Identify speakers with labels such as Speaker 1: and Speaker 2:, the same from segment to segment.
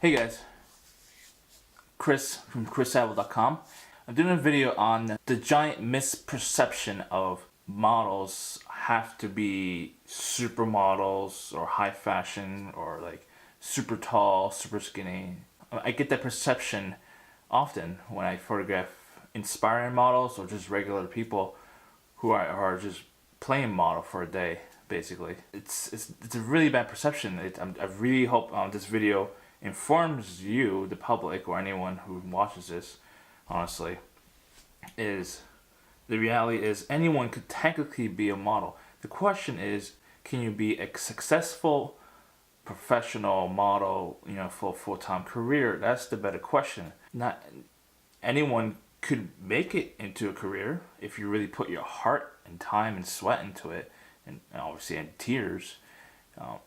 Speaker 1: Hey guys, Chris from chrisapple.com. I'm doing a video on the giant misperception of models have to be supermodels or high fashion or like super tall, super skinny. I get that perception often when I photograph inspiring models or just regular people who are just playing model for a day, basically. It's a really bad perception. I really hope this video informs you, the public, or anyone who watches this, honestly, is the reality is anyone could technically be a model. The question is, can you be a successful professional model, for a full-time career? That's the better question. Not anyone could make it into a career if you really put your heart and time and sweat into it, and obviously in tears.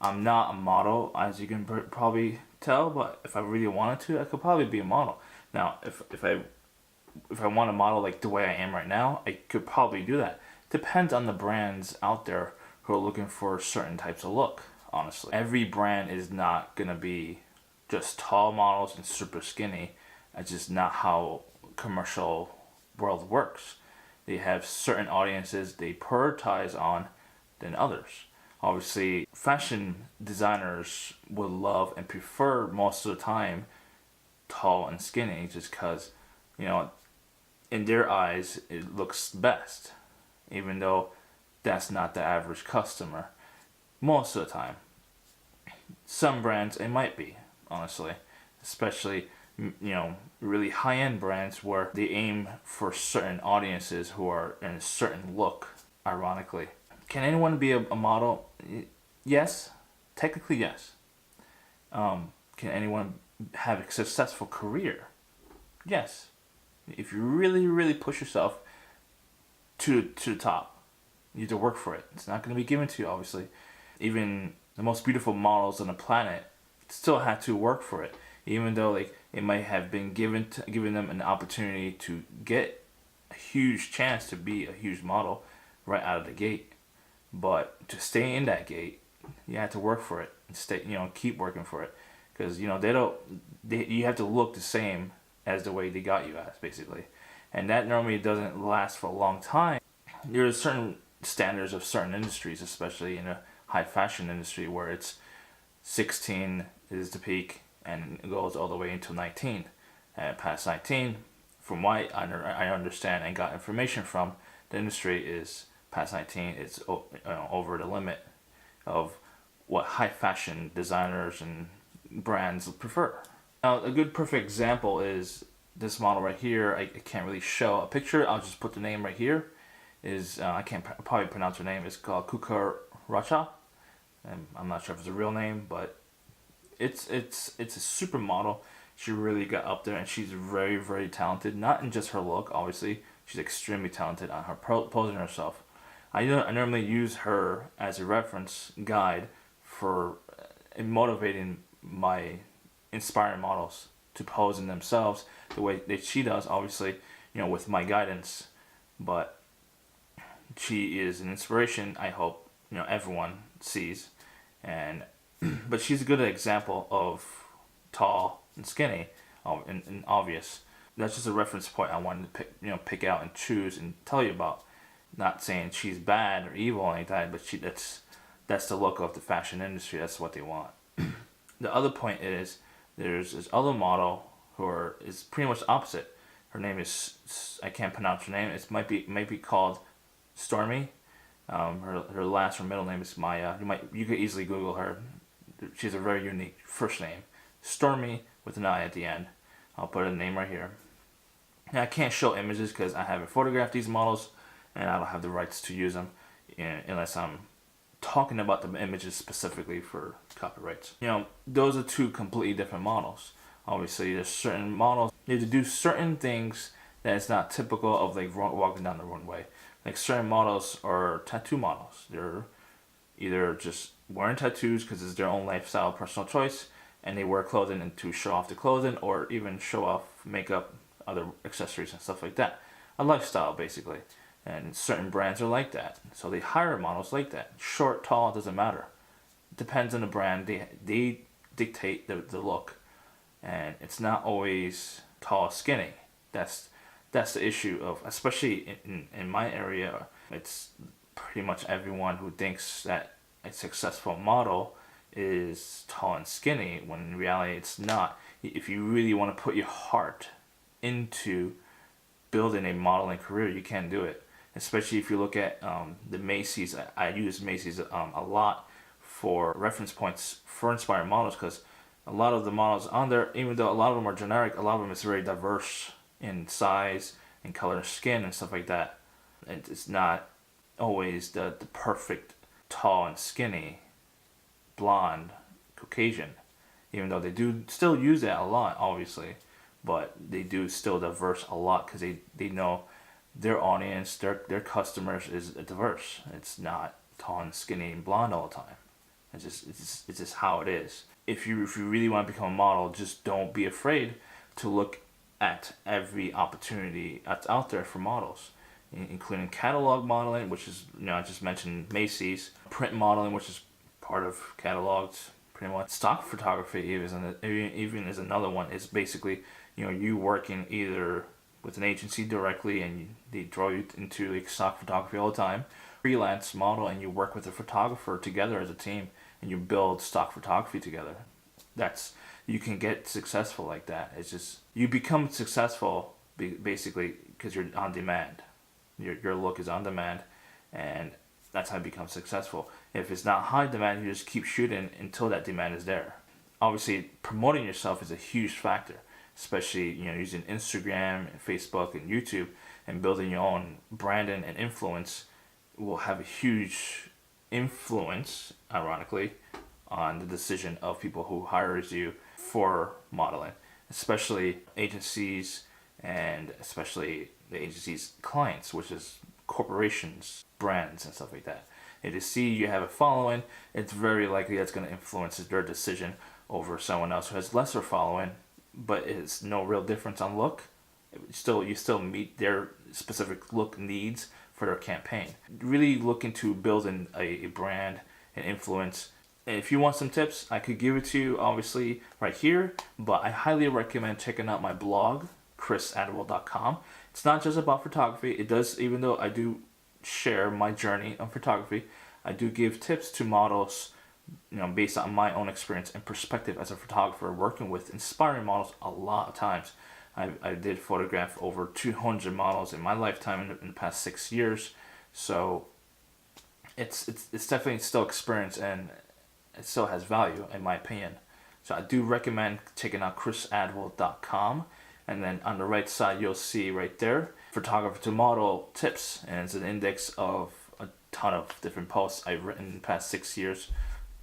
Speaker 1: I'm not a model, as you can probably tell, but if I really wanted to, I could probably be a model. Now, if I want to model like the way I am right now, I could probably do that. Depends on the brands out there who are looking for certain types of look, honestly. Every brand is not going to be just tall models and super skinny. That's just not how commercial world works. They have certain audiences they prioritize on than others. Obviously, fashion designers would love and prefer most of the time tall and skinny just because, in their eyes, it looks best, even though that's not the average customer most of the time. Some brands, it might be, honestly, especially, really high-end brands where they aim for certain audiences who are in a certain look, ironically. Can anyone be a model? Yes, technically yes. Can anyone have a successful career? Yes, if you really, really push yourself to the top, you have to work for it. It's not going to be given to you, obviously. Even the most beautiful models on the planet still had to work for it, even though it might have been given them an opportunity to get a huge chance to be a huge model right out of the gate. But to stay in that gate, you have to work for it and stay. Keep working for it, because you have to look the same as the way they got you as, basically, and that normally doesn't last for a long time. There are certain standards of certain industries, especially in a high fashion industry, where it's 16 is the peak and it goes all the way until 19. And past 19, from what I understand and got information from, the industry is past 19, it's over the limit of what high fashion designers and brands prefer. Now, a good perfect example is this model right here. I can't really show a picture. I'll just put the name right here. I can't probably pronounce her name. It's called Kuka Racha. I'm not sure if it's a real name, but it's a supermodel. She really got up there, and she's very, very talented. Not in just her look, obviously. She's extremely talented on her posing herself. I normally use her as a reference guide for motivating my inspiring models to pose in themselves the way that she does, obviously, with my guidance. But she is an inspiration, I hope, everyone sees. And but she's a good example of tall and skinny, and obvious. That's just a reference point I wanted to pick out and choose and tell you about. Not saying she's bad or evil or anything like that, but that's the look of the fashion industry. That's what they want. The other point is there's this other model who is pretty much opposite. Her name is, I can't pronounce her name. It might be called Stormy. Her middle name is Maya. You could easily Google her. She's a very unique first name, Stormy with an I at the end. I'll put a name right here. Now, I can't show images because I haven't photographed these models, and I don't have the rights to use them unless I'm talking about the images specifically for copyrights. Those are two completely different models. Obviously, there's certain models they have to do certain things that is not typical of walking down the runway. Like certain models are tattoo models. They're either just wearing tattoos because it's their own lifestyle, personal choice, and they wear clothing and to show off the clothing, or even show off makeup, other accessories and stuff like that. A lifestyle, basically. And certain brands are like that, so they hire models like that. Short, tall, doesn't matter. It depends on the brand. They dictate the look, and it's not always tall, skinny. That's the issue of, especially in my area. It's pretty much everyone who thinks that a successful model is tall and skinny, when in reality it's not. If you really want to put your heart into building a modeling career, you can do it. Especially if you look at the Macy's. I use Macy's a lot for reference points for inspired models, because a lot of the models on there, even though a lot of them are generic, a lot of them is very diverse in size and color of skin and stuff like that. It's not always the perfect tall and skinny blonde Caucasian, even though they do still use that a lot, obviously, but they do still diverse a lot, because they know their audience, their customers is diverse. It's not tall and skinny and blonde all the time. It's just how it is. If you really want to become a model, just don't be afraid to look at every opportunity that's out there for models, including catalog modeling, which is, I just mentioned Macy's, print modeling, which is part of catalogs, pretty much. Stock photography even is another one. It's basically, you working either with an agency directly, and they draw you into like stock photography all the time, freelance model, and you work with a photographer together as a team, and you build stock photography together. You can get successful like that. It's just, you become successful basically because you're on demand. Your look is on demand, and that's how you become successful. If it's not high demand, you just keep shooting until that demand is there. Obviously, promoting yourself is a huge factor, especially using Instagram and Facebook and YouTube, and building your own branding and influence will have a huge influence, ironically, on the decision of people who hires you for modeling, especially agencies, and especially the agency's clients, which is corporations, brands, and stuff like that. If they see you have a following, it's very likely that's going to influence their decision over someone else who has lesser following, but it's no real difference on look. You still meet their specific look needs for their campaign. Really look into building a brand and influence. And if you want some tips, I could give it to you, obviously, right here, but I highly recommend checking out my blog, chrisadwell.com. It's not just about photography. It does, even though I do share my journey of photography, I do give tips to models, based on my own experience and perspective as a photographer, working with inspiring models a lot of times. I did photograph over 200 models in my lifetime in the past 6 years, so it's definitely still experience, and it still has value in my opinion. So I do recommend checking out chrisadwell.com, and then on the right side you'll see right there photographer to model tips, and it's an index of a ton of different posts I've written in the past 6 years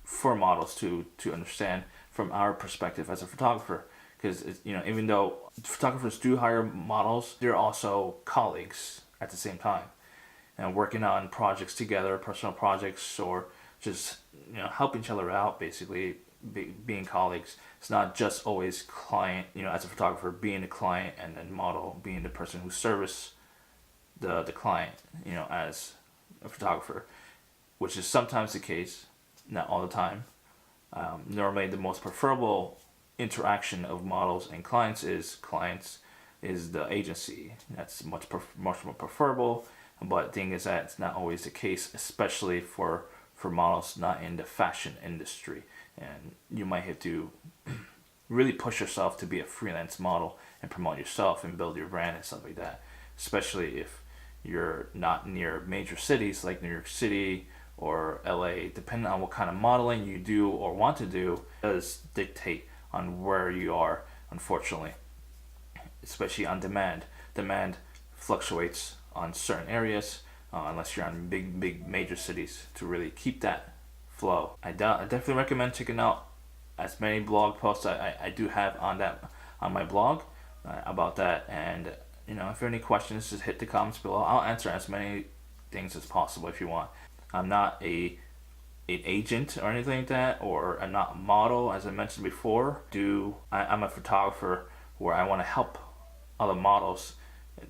Speaker 1: for models to understand from our perspective as a photographer. Because even though photographers do hire models, they're also colleagues at the same time, and working on projects together, personal projects, or just helping each other out, basically being colleagues. It's not just always client, as a photographer being a client, and then model being the person who service the client, as a photographer, which is sometimes the case, not all the time. Normally the most preferable interaction of models and clients is the agency. That's much more preferable, but the thing is that it's not always the case, especially for models not in the fashion industry, and you might have to really push yourself to be a freelance model and promote yourself and build your brand and stuff like that, especially if you're not near major cities like New York City or LA. Depending on what kind of modeling you do or want to do does dictate on where you are, unfortunately, especially on demand. Demand fluctuates on certain areas, unless you're on big major cities, to really keep that flow. I definitely recommend checking out as many blog posts I do have on my blog about that. And if you have any questions, just hit the comments below. I'll answer as many things as possible if you want. I'm not an agent or anything like that, or I'm not a model, as I mentioned before. I'm a photographer where I want to help other models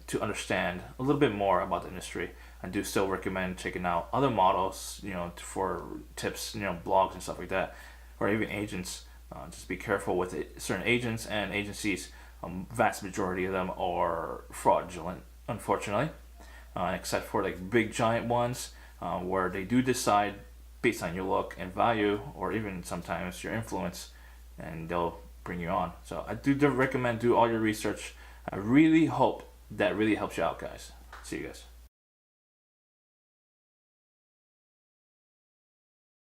Speaker 1: to understand a little bit more about the industry. I do still recommend checking out other models, for tips, blogs and stuff like that, or even agents. Just be careful with it. Certain agents and agencies, vast majority of them are fraudulent, unfortunately, except for like big giant ones where they do decide based on your look and value, or even sometimes your influence, and they'll bring you on. So I do recommend do all your research. I really hope that really helps you out, guys. See you guys.